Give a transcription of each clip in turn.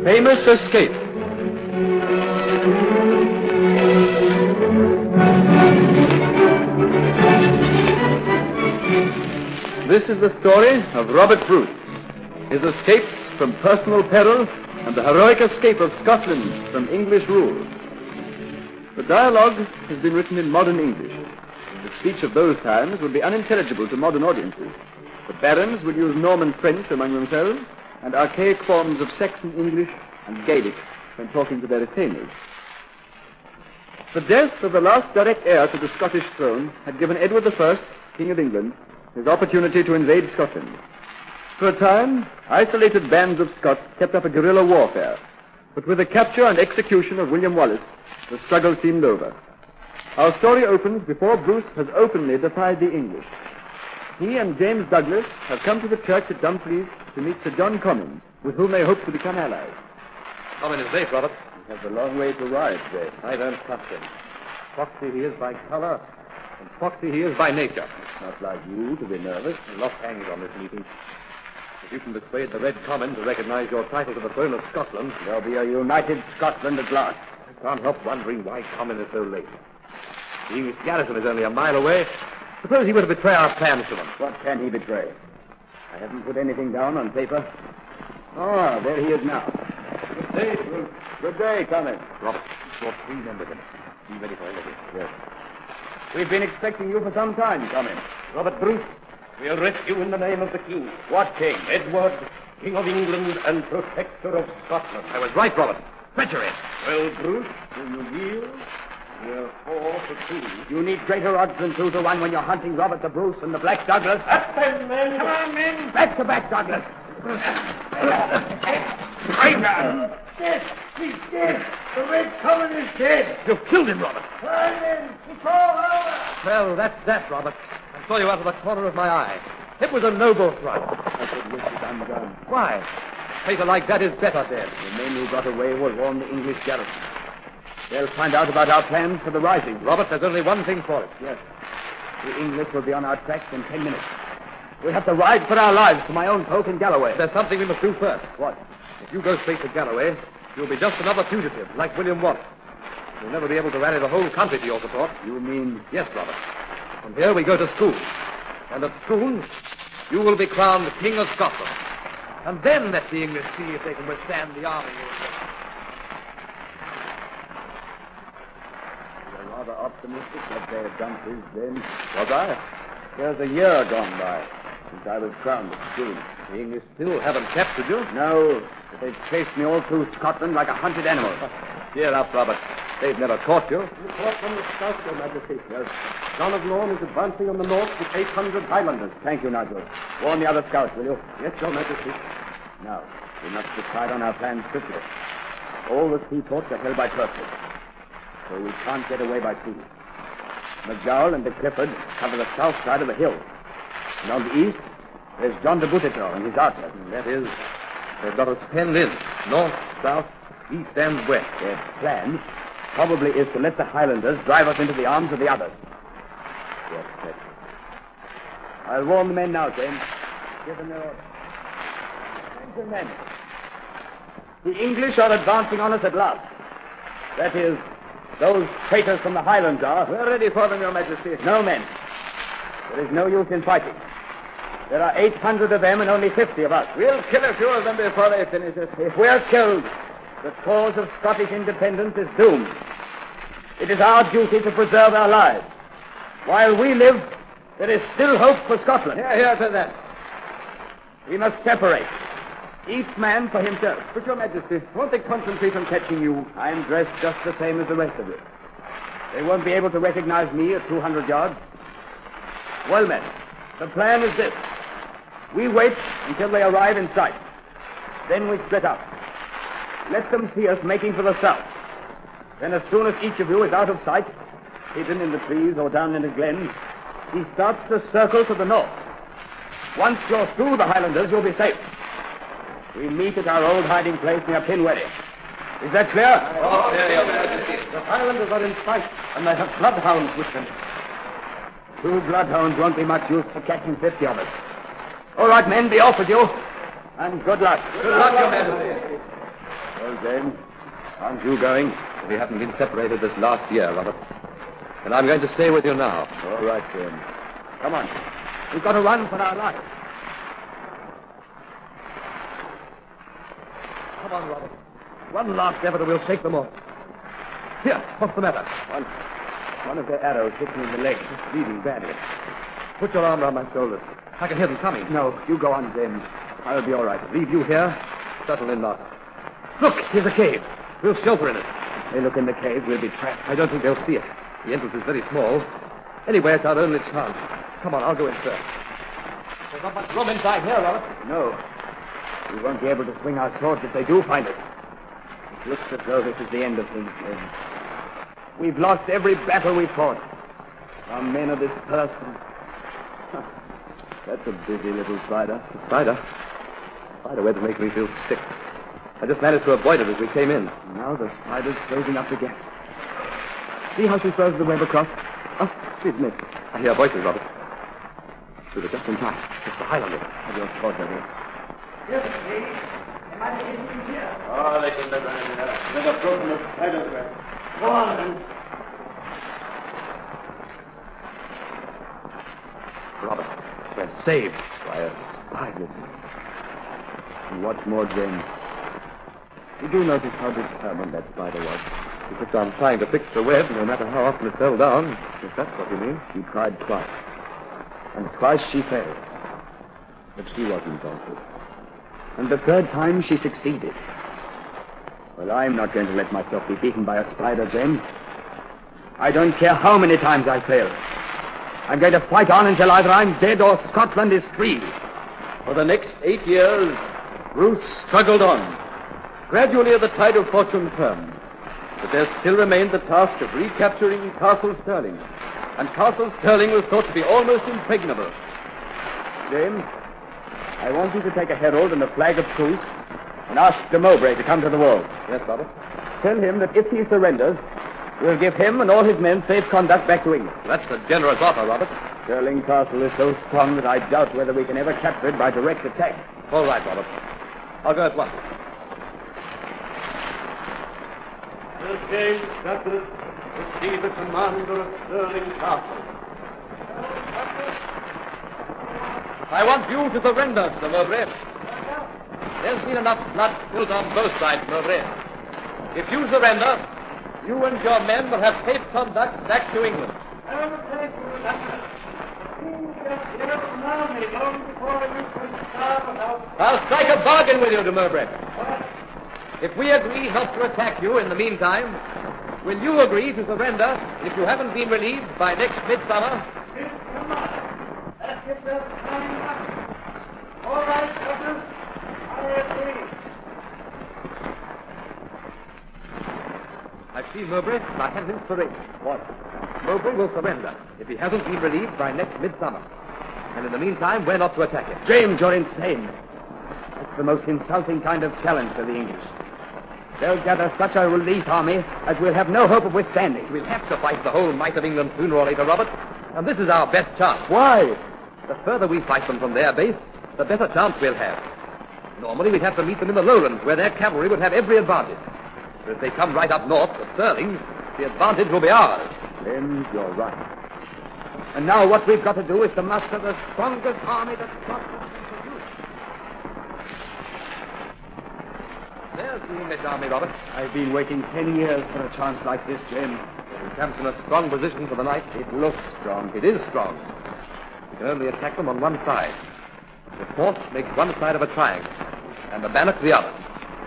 Famous Escape. This is the story of Robert Bruce, his escapes from personal peril, and the heroic escape of Scotland from English rule. The dialogue has been written in modern English. The speech of those times would be unintelligible to modern audiences. The barons would use Norman French among themselves and archaic forms of Saxon English and Gaelic when talking to their retainers. The death of the last direct heir to the Scottish throne had given Edward I, King of England, his opportunity to invade Scotland. For a time, isolated bands of Scots kept up a guerrilla warfare, but with the capture and execution of William Wallace, the struggle seemed over. Our story opens before Bruce has openly defied the English. He and James Douglas have come to the church at Dumfries to meet Sir John Comyn, with whom they hope to become allies. Comyn is late, Robert. He has a long way to ride, Jay. I don't trust him. Foxy he is by color, and foxy he is by nature. It's not like you to be nervous. A lot hangs on this meeting. If you can persuade the Red Comyn to recognize your title to the throne of Scotland... There'll be a united Scotland at last. I can't help wondering why Comyn is so late. The English garrison is only a mile away. Suppose he were to betray our plans to them. What can he betray? I haven't put anything down on paper. Ah, there he is now. Good day, Bruce. Good day, Comyn. Robert, you're 3 men with him. Be ready for anything. Yes. We've been expecting you for some time, Comyn. Robert Bruce, we'll rescue in the name of the king. What king? Edward, King of England and Protector of Scotland. I was right, Robert. Treachery. Well, Bruce, do you yield? We're 4-2. You need greater odds than 2-1 when you're hunting Robert the Bruce and the Black Douglas. Up then, men. Come on, men. Back to back, Douglas. Traitor. Dead. He's dead. The Red Comyn is dead. You've killed him, Robert. Run, men. It's all over. Well, that's that, Robert. I saw you out of the corner of my eye. It was a noble thrust. I could wish it undone. Why? A traitor like that is better dead. The men who got away will warn the English garrison. They'll find out about our plans for the rising. Robert, there's only one thing for it. Yes. The English will be on our tracks in 10 minutes. We'll have to ride for our lives to my own folk in Galloway. There's something we must do first. What? If you go straight to Galloway, you'll be just another fugitive, like William Wallace. You'll never be able to rally the whole country to your support. You mean... Yes, Robert. From here we go to Scone. And at Scone, you will be crowned King of Scotland. And then let the English see if they can withstand the army you'll get. You're rather optimistic that they have done this then. Was I? There's a year gone by since I was crowned at Scone. The English still haven't captured you? No, but they've chased me all through Scotland like a hunted animal. Cheer up, Robert. They've never caught you. Report from the south, Your Majesty. Yes. John of Lorne is advancing on the north with 800 Highlanders. Thank you, Nigel. Warn the other scouts, will you? Yes, Your Majesty. Now, we must decide on our plans quickly. All the seaports are held by Turks, so we can't get away by sea. McDowell and the Clifford cover the south side of the hills. And on the east, there's John de Boutetor and his archers. That is, they've got us penned in. North, south, east, and west. Their plan probably is to let the Highlanders drive us into the arms of the others. Yes, that's it. I'll warn the men now, James. Give them their orders. Gentlemen, the English are advancing on us at last. That is, those traitors from the Highlands are. We're ready for them, Your Majesty. No, men. There is no use in fighting. There are 800 of them and only 50 of us. We'll kill a few of them before they finish us. If we're killed, the cause of Scottish independence is doomed. It is our duty to preserve our lives. While we live, there is still hope for Scotland. Here to that. We must separate. Each man for himself. But, Your Majesty, won't they concentrate on catching you? I'm dressed just the same as the rest of you. They won't be able to recognize me at 200 yards. Well, men, the plan is this. We wait until they arrive in sight. Then we split up. Let them see us making for the south. Then as soon as each of you is out of sight, hidden in the trees or down in the glen, he starts to circle to the north. Once you're through the Highlanders, you'll be safe. We meet at our old hiding place near Pinwelly. Is that clear? Oh, clear, Your Majesty. The Highlanders are in sight, and they have bloodhounds with them. 2 bloodhounds won't be much use for catching 50 of us. All right, men, be off with you. And good luck. Good luck, Your Majesty. Well, James, aren't you going? We haven't been separated this last year, Robert. And I'm going to stay with you now. All right, James. Come on. We've got to run for our lives. Come on, Robert. One last effort and we'll shake them off. Here, what's the matter? One of their arrows hit me in the leg. It's bleeding badly. Put your arm around my shoulders. I can hear them coming. No, you go on, James. I'll be all right. Leave you here? Certainly not. Look, here's a cave. We'll shelter in it. If they look in the cave, we'll be trapped. I don't think they'll see it. The entrance is very small. Anyway, it's our only chance. Come on, I'll go in first. There's not much room inside here, Robert. No. We won't be able to swing our swords if they do find us. It looks as though this is the end of things, James. We've lost every battle we fought. Our men are dispersed. That's a busy little spider. A spider? Spider webs make me feel sick. I just managed to avoid it as we came in. Now the spider's closing up again. See how she throws the web across? Oh, she's missed. I hear voices, Robert. We were just in time. It's the Highlander. Have your sword ready. Yes, lady. Am I getting here? Oh, they can never have it. There's a broken the spider's web. Go on, then. Robert, we're saved by a spider. And what's more, James, did you notice how determined that spider was? She kept on trying to fix the web, no matter how often it fell down. If that's what you mean. She tried twice. And twice she failed. But she wasn't daunted. And the third time she succeeded. Well, I'm not going to let myself be beaten by a spider, James. I don't care how many times I fail. I'm going to fight on until either I'm dead or Scotland is free. For the next 8 years, Bruce struggled on. Gradually the tide of fortune turned. But there still remained the task of recapturing Castle Stirling. And Castle Stirling was thought to be almost impregnable. James, I want you to take a herald and a flag of truce and ask de Mowbray to come to the walls. Yes, Robert. Tell him that if he surrenders, we'll give him and all his men safe conduct back to England. That's a generous offer, Robert. Stirling Castle is so strong that I doubt whether we can ever capture it by direct attack. All right, Robert. I'll go at once. Sir James Douglas, receive the commander of Stirling Castle. I want you to surrender, Sir Mowbray. There's been enough blood spilled on both sides, Mowbray. If you surrender, you and your men will have safe conduct back to England. I will take you, Douglas. You just get up an army long before you can starve without... I'll strike a bargain with you, de Mowbray. If we agree not to attack you in the meantime, will you agree to surrender if you haven't been relieved by next midsummer? Come on. Let's get this coming up. All right, Douglas. I agree. I see, Mowbray. I have an inspiration. What? Mowbray will surrender if he hasn't been relieved by next midsummer. And in the meantime, we're not to attack him. James, you're insane. That's the most insulting kind of challenge for the English. They'll gather such a relief army as we'll have no hope of withstanding. We'll have to fight the whole might of England sooner or later, Robert. And this is our best chance. Why? The further we fight them from their base, the better chance we'll have. Normally, we'd have to meet them in the lowlands, where their cavalry would have every advantage. But if they come right up north to Stirling, the advantage will be ours. James, you're right. And now what we've got to do is to muster the strongest army that Scotland can produce. There's the English army, Robert. I've been waiting 10 years for a chance like this, James. It encamps in a strong position for the night. It looks strong. It is strong. We can only attack them on one side. The fort makes one side of a triangle, and the bannock the other.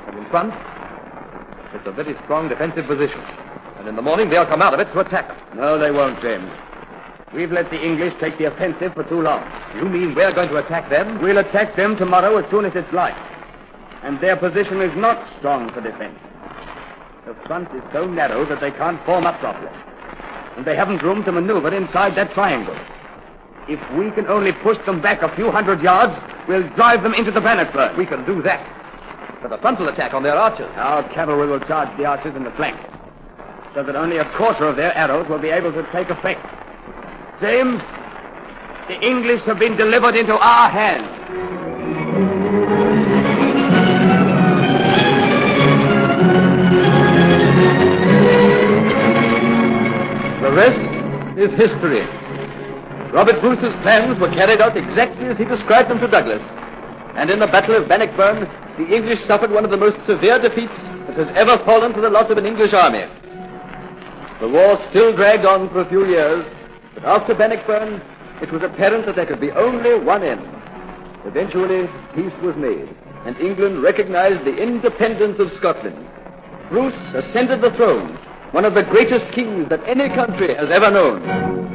And in front, it's a very strong defensive position. And in the morning, they'll come out of it to attack us. No, they won't, James. We've let the English take the offensive for too long. You mean we're going to attack them? We'll attack them tomorrow as soon as it's light. And their position is not strong for defense. The front is so narrow that they can't form up properly. And they haven't room to maneuver inside that triangle. If we can only push them back a few hundred yards, we'll drive them into the Bannockburn. We can do that. But the frontal attack on their archers. Our cavalry will charge the archers in the flank, so that only a quarter of their arrows will be able to take effect. James, the English have been delivered into our hands. is history. Robert Bruce's plans were carried out exactly as he described them to Douglas. And in the Battle of Bannockburn, the English suffered one of the most severe defeats that has ever fallen to the lot of an English army. The war still dragged on for a few years, but after Bannockburn, it was apparent that there could be only one end. Eventually, peace was made, and England recognized the independence of Scotland. Bruce ascended the throne, one of the greatest kings that any country has ever known.